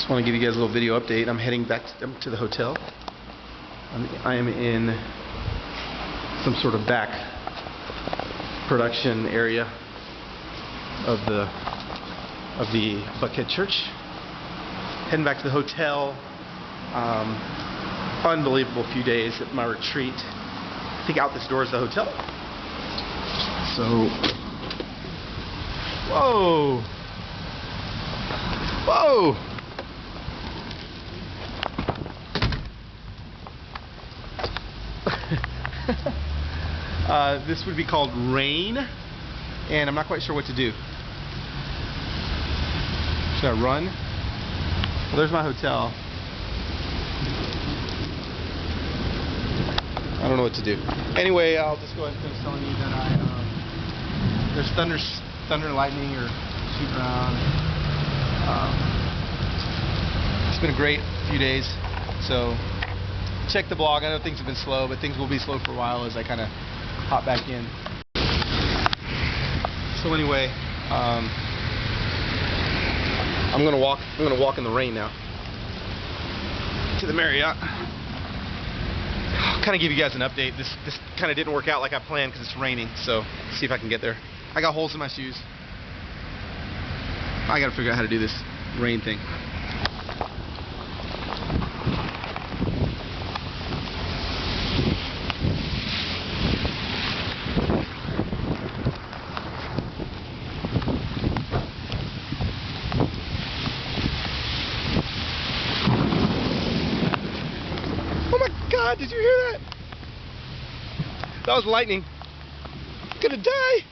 Just want to give you guys a little video update. I'm heading back to the hotel. I am in some sort of back production area of the Buckhead Church. Heading back to the hotel. Unbelievable few days at my retreat. I think out this door is the hotel. So, whoa, whoa. This would be called rain, and I'm not quite sure what to do. Should I run? Well, there's my hotel. I don't know what to do. Anyway, I'll just go ahead and finish telling you that there's thunder and lightning are shooting around. It's been a great few days, so check the blog. I know things have been slow, but things will be slow for a while as I kind of hop back in. So anyway, I'm gonna walk in the rain now to the Marriott. I'll kind of give you guys an update. This kind of didn't work out like I planned because it's raining. So let's see if I can get there. I got holes in my shoes. I got to figure out how to do this rain thing. God, did you hear that? That was lightning. I'm gonna die.